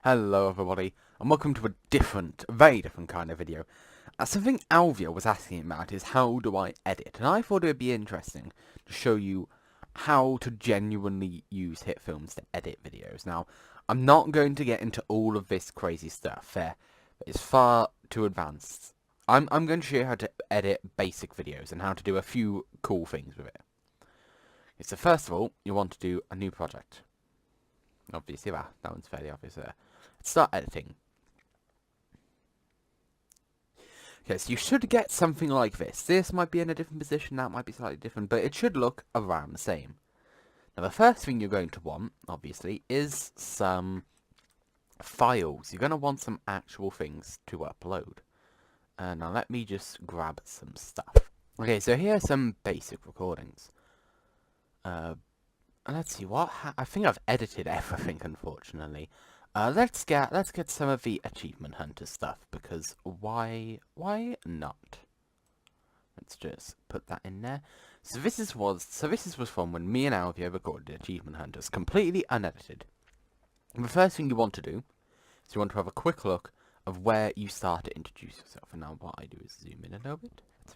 Hello everybody, and welcome to a very different kind of video. Something Alvia was asking about is how do I edit, and I thought it would be interesting to show you how to genuinely use hitfilms to edit videos. Now, I'm not going to get into all of this crazy stuff there, it's far too advanced. I'm going to show you how to edit basic videos and how to do a few cool things with it. Okay, so first of all, you want to do a new project. Obviously, that one's fairly obvious there. Let's start editing. Okay, so you should get something like this. This might be in a different position, that might be slightly different, but it should look around the same. Now, the first thing you're going to want, obviously, is some files. You're going to want some actual things to upload. Now, let me just grab some stuff. Okay, so here are some basic recordings. Let's see what I think I've edited everything, unfortunately. Let's get some of the achievement hunter stuff, because why not? Let's just put that in there. So this was from when me and Alvia recorded achievement hunters, completely unedited. And the first thing you want to do is you want to have a quick look of where you start to introduce yourself. And now what I do is zoom in a little bit. Let's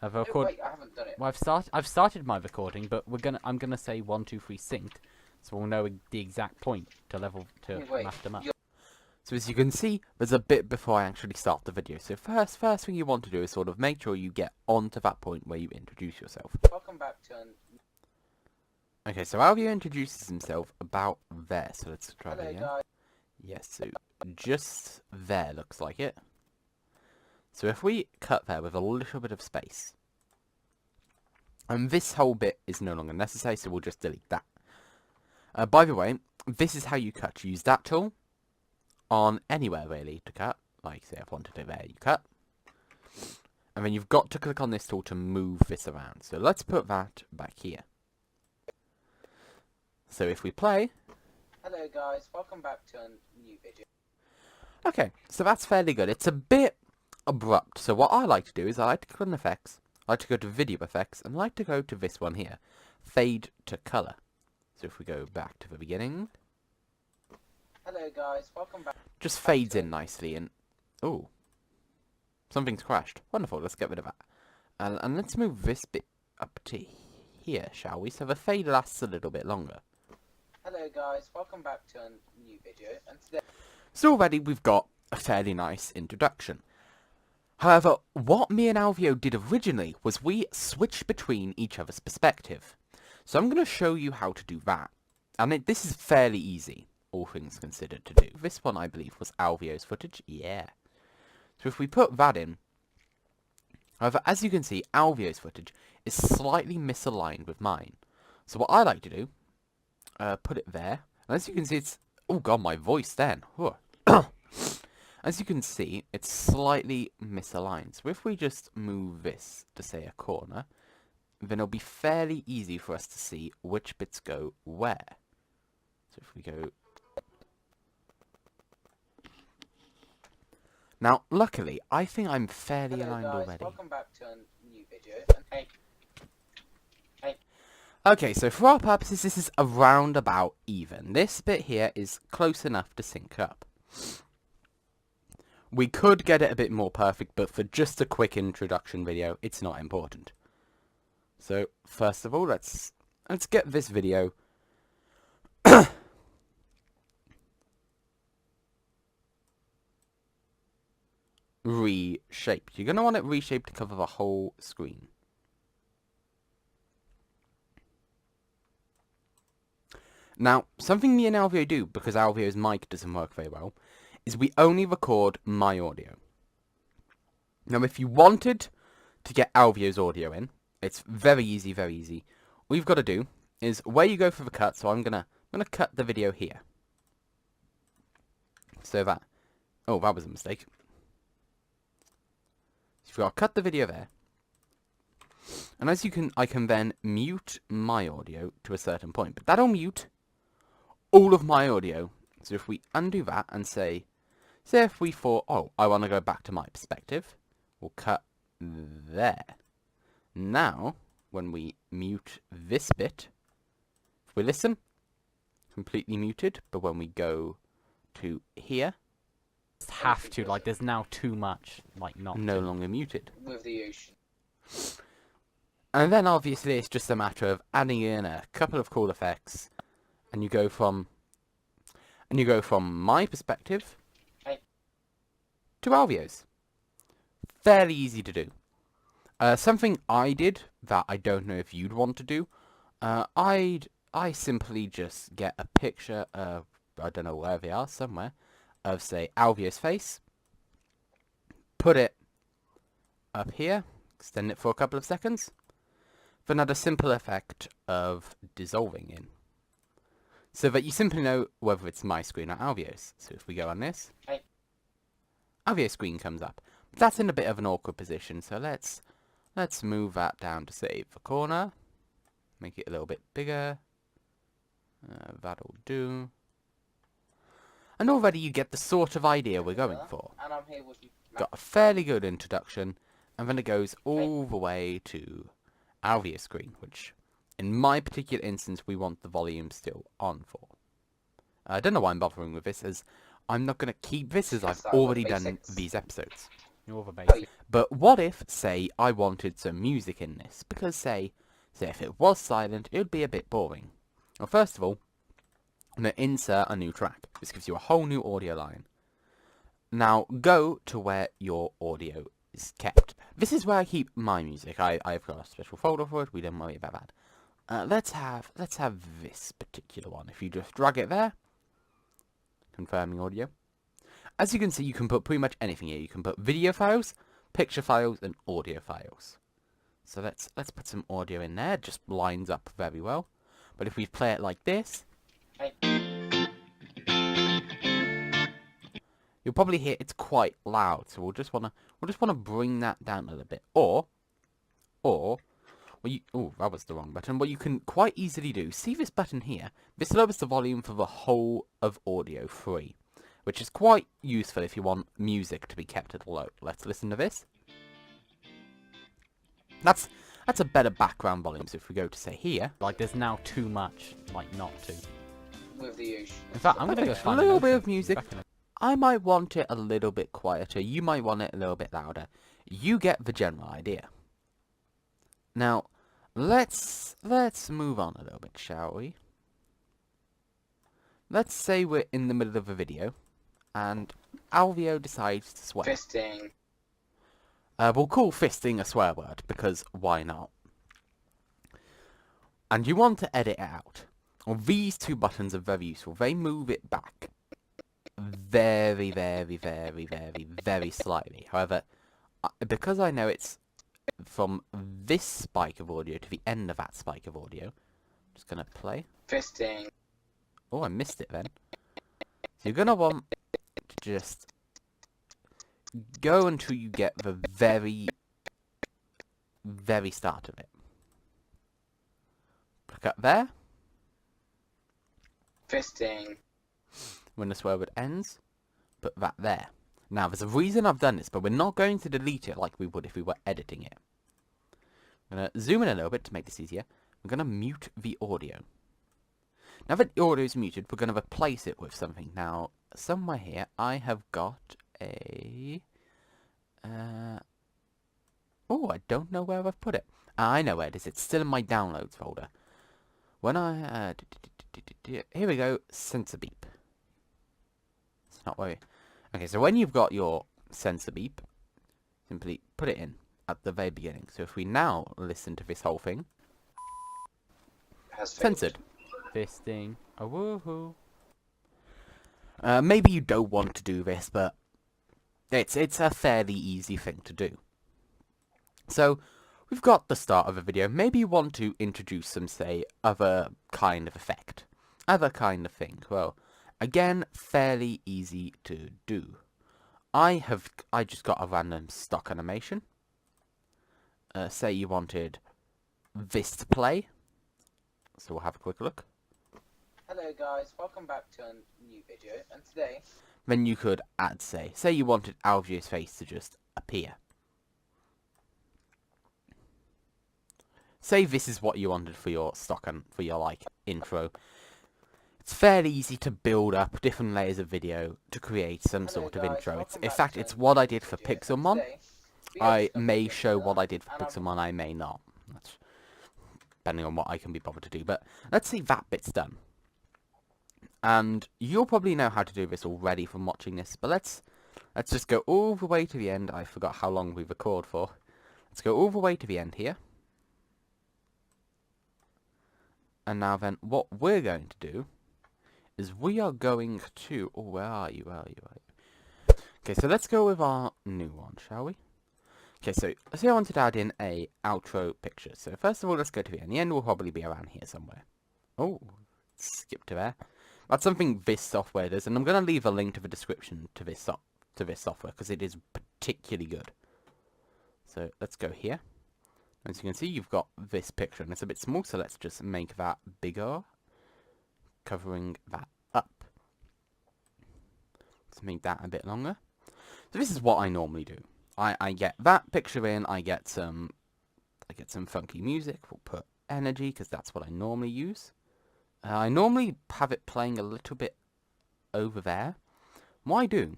have a look. Wait, I haven't done it. Well, I've started my recording, but I'm gonna say 1, 2, 3 synced, so we'll know the exact point to map them up. So as you can see, there's a bit before I actually start the video. So first thing you want to do is sort of make sure you get onto that point where you introduce yourself. Welcome back to... Okay, so Alvia introduces himself about there. So let's try that Hello, again. guys. Yes, so just there looks like it. So if we cut there with a little bit of space, and this whole bit is no longer necessary, so we'll just delete that. By the way, this is how you cut. You use that tool on anywhere really to cut. Like say I've wanted it there, you cut. And then you've got to click on this tool to move this around. So let's put that back here. So if we play... Hello guys, welcome back to a new video. Okay, so that's fairly good. It's a bit abrupt. So what I like to do is I like to click on effects, I like to go to video effects, and I like to go to this one here, fade to color. So if we go back to the beginning, Hello guys, welcome back. just fades in nicely, and oh, something's crashed. Wonderful, let's get rid of that. And let's move this bit up to here, shall we? So the fade lasts a little bit longer. Hello guys, welcome back to a new video, and today... So already we've got a fairly nice introduction. However, what me and Alvio did originally was we switched between each other's perspective. So I'm going to show you how to do that. And this is fairly easy, all things considered, to do. This one, I believe, was Alvio's footage. Yeah. So if we put that in... However, as you can see, Alvio's footage is slightly misaligned with mine. So what I like to do, put it there. And as you can see, it's... Oh god, my voice then. As you can see, it's slightly misaligned. So if we just move this to, say, a corner, then it'll be fairly easy for us to see which bits go where. So if we go... Now, luckily, I think I'm fairly aligned already. Welcome back to a new video, and hey. Okay, so for our purposes, this is around about even. This bit here is close enough to sync up. We could get it a bit more perfect, but for just a quick introduction video, it's not important. So, first of all, let's get this video reshaped. You're going to want it reshaped to cover the whole screen. Now, something me and Alvio do, because Alvio's mic doesn't work very well, is we only record my audio. Now, if you wanted to get Alvio's audio in, it's very easy, very easy. All you've got to do is where you go for the cut, so I'm gonna cut the video here. So that... Oh, that was a mistake. So you've got to cut the video there. And as you can, I can then mute my audio to a certain point. But that'll mute all of my audio. So if we undo that and say if we thought, oh, I want to go back to my perspective, we'll cut there. Now, when we mute this bit, if we listen, completely muted, but when we go to here. Just have to, like, there's now too much, like, not No to. longer muted. With the ocean. And then obviously it's just a matter of adding in a couple of cool effects, and you go from my perspective to Alvio's. Fairly easy to do. Something I did that I don't know if you'd want to do, I simply just get a picture of, I don't know where they are, somewhere, of, say, Alvio's face, put it up here, extend it for a couple of seconds, then add a simple effect of dissolving in, so that you simply know whether it's my screen or Alvio's. So if we go on this, Alvio's screen comes up. That's in a bit of an awkward position, so let's move that down to, say, the corner, make it a little bit bigger, that'll do. And already you get the sort of idea we're going for. And I'm here with Got a fairly good introduction, and then it goes all the way to Alvio's screen, which, in my particular instance, we want the volume still on for. I don't know why I'm bothering with this, as I'm not going to keep this, as I've already done these episodes. You're the basic. But what if, say, I wanted some music in this? Because, say if it was silent, it would be a bit boring. Well, first of all, I'm going to insert a new track. This gives you a whole new audio line. Now, go to where your audio is kept. This is where I keep my music. I've got a special folder for it. We don't worry about that. Let's have this particular one. If you just drag it there, confirming audio. As you can see, you can put pretty much anything here. You can put video files, picture files, and audio files. So let's put some audio in there. It just lines up very well. But if we play it like this, you'll probably hear it's quite loud. So we'll just wanna bring that down a little bit. Or well, that was the wrong button. What you can quite easily do, see this button here? This lowers the volume for the whole of audio free, which is quite useful if you want music to be kept at low. Let's listen to this. That's a better background volume. So if we go to, say, here, Like, there's now too much, like, not to. with the ocean. In fact, I'm gonna go a find little an bit ocean. of music. Back in a- I might want it a little bit quieter. You might want it a little bit louder. You get the general idea. Now, let's move on a little bit, shall we? Let's say we're in the middle of a video, and Alvio decides to swear. Fisting. We'll call fisting a swear word, because why not? And you want to edit it out. Well, these two buttons are very useful. They move it back very, very, very, very, very slightly. However, because I know it's from this spike of audio to the end of that spike of audio, I'm just going to play. Fisting. Oh, I missed it then. So you're going to want to just go until you get the very, very start of it. Click up there. Fisting. When the swear word ends, put that there. Now, there's a reason I've done this, but we're not going to delete it like we would if we were editing it. I'm going to zoom in a little bit to make this easier. I'm going to mute the audio. Now that the audio is muted, we're going to replace it with something. Now, somewhere here, I have got a... oh, I don't know where I've put it. I know where it is. It's still in my downloads folder. When I... here we go. Sensor beep. It's not where... Okay, so when you've got your sensor beep, simply put it in at the very beginning. So if we now listen to this whole thing... Has failed. Censored. Fisting. A woohoo. Maybe you don't want to do this, but it's a fairly easy thing to do. So, we've got the start of a video. Maybe you want to introduce some, say, other kind of effect. Other kind of thing. Well, again, fairly easy to do. I just got a random stock animation. Say you wanted this to play. So we'll have a quick look. Hello guys, welcome back to a new video, and today... Then you could add, say you wanted Alvio's face to just appear. Say this is what you wanted for your stock and for your, like, intro. It's fairly easy to build up different layers of video to create some Hello sort of guys, intro. welcome In back fact, to it's what I did another for video, and Pixelmon. today we have I stuff may to show do, what I did for and I'm- Pixelmon, I may not. That's depending on what I can be bothered to do. But let's see that bit's done. And you'll probably know how to do this already from watching this, but let's just go all the way to the end. I forgot how long we record for. Let's go all the way to the end here. And now then, what we're going to do is we are going to... Oh, where are you? Where are you? Where are you? Okay, so let's go with our new one, shall we? Okay, so let's say I wanted to add in a outro picture. So first of all, let's go to the end. The end will probably be around here somewhere. Oh, skip to there. That's something this software does, and I'm going to leave a link to the description to this software because it is particularly good. So let's go here. As you can see, you've got this picture, and it's a bit small, so let's just make that bigger, covering that up. Let's make that a bit longer. So this is what I normally do. I get that picture in, I get some funky music, we'll put energy, because that's what I normally use. I normally have it playing a little bit over there. What I do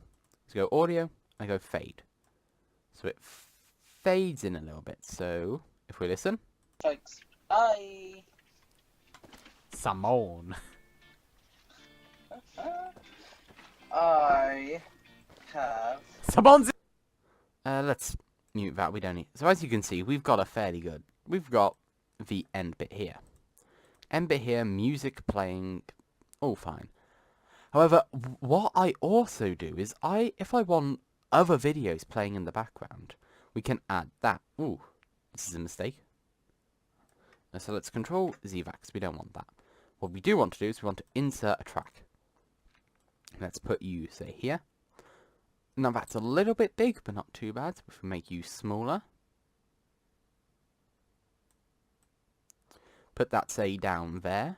is go audio, I go fade. So it fades in a little bit, so if we listen. Thanks. Bye. Samon. I have. Samon's. Let's mute that, we don't need... So as you can see, we've got a fairly good... We've got the end bit here. End bit here, music playing, all fine. However, what I also do is, if I want other videos playing in the background, we can add that. Ooh, this is a mistake. So let's control Z that, because we don't want that. What we do want to do is we want to insert a track. Let's put you, say, here. Now that's a little bit big, but not too bad. So if we make you smaller. Put that, say, down there.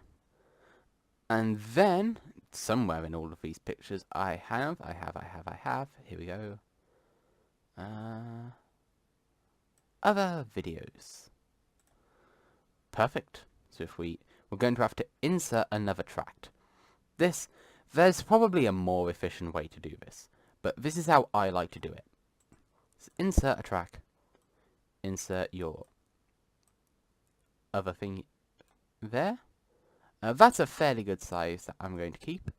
And then, somewhere in all of these pictures, I have. Here we go. Other videos. Perfect. So if we're going to have to insert another track. There's probably a more efficient way to do this. But this is how I like to do it. So insert a track. Insert your other thing there. That's a fairly good size that I'm going to keep.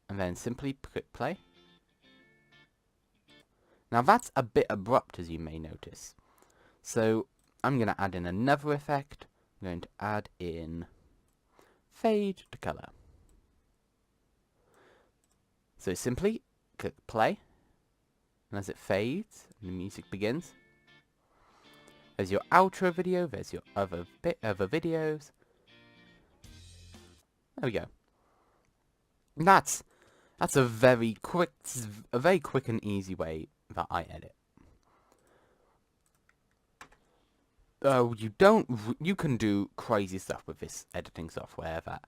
And then simply click play. Now that's a bit abrupt, as you may notice. So I'm going to add in another effect. I'm going to add in fade to color. So simply click play. And as it fades, and the music begins. There's your outro video, there's your other videos. There we go. And that's a very quick and easy way that I edit. You can do crazy stuff with this editing software that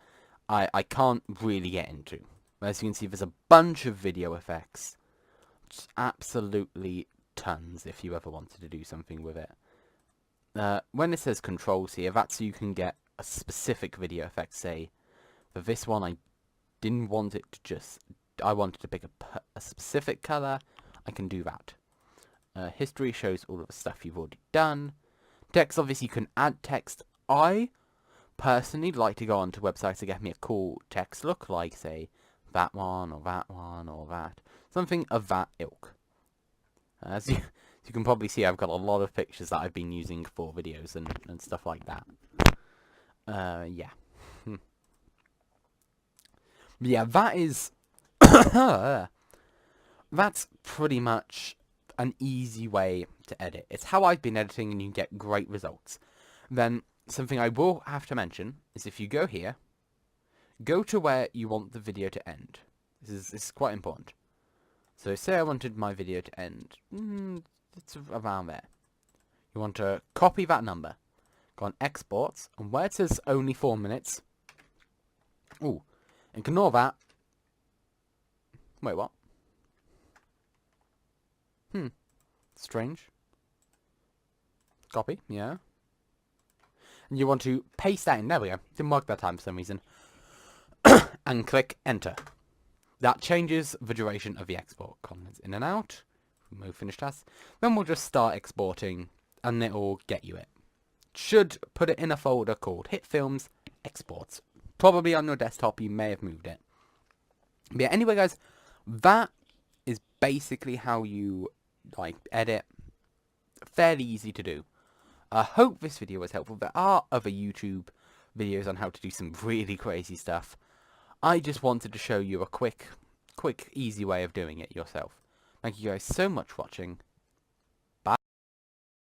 I can't really get into. As you can see, there's a bunch of video effects. Just absolutely tons if you ever wanted to do something with it. When it says controls here, that's so you can get a specific video effect. Say, for this one, I didn't want it to just... I wanted to pick a specific color. I can do that. History shows all of the stuff you've already done. Text, obviously, you can add text. I personally like to go onto websites to get me a cool text look, like, say, that one, or that one, or that. Something of that ilk. As you can probably see, I've got a lot of pictures that I've been using for videos and stuff like that. Yeah. Yeah, that is... That's pretty much an easy way to edit. It's how I've been editing, and you get great results. Then, something I will have to mention is if you go here, go to where you want the video to end. This is quite important. So say I wanted my video to end, it's around there. You want to copy that number, go on exports, and where it says only 4 minutes, ignore that. Wait, what? Strange. Copy, yeah. And you want to paste that in. There we go. Didn't work that time for some reason. and click enter. That changes the duration of the export. Comments in and out. Remove finish task. Then we'll just start exporting and it'll get you it. Should put it in a folder called hitfilms exports. Probably on your desktop, you may have moved it. But yeah, anyway guys, that is basically how you like edit. Fairly easy to do. I hope this video was helpful. There are other YouTube videos on how to do some really crazy stuff. I just wanted to show you a quick, easy way of doing it yourself. Thank you guys so much for watching.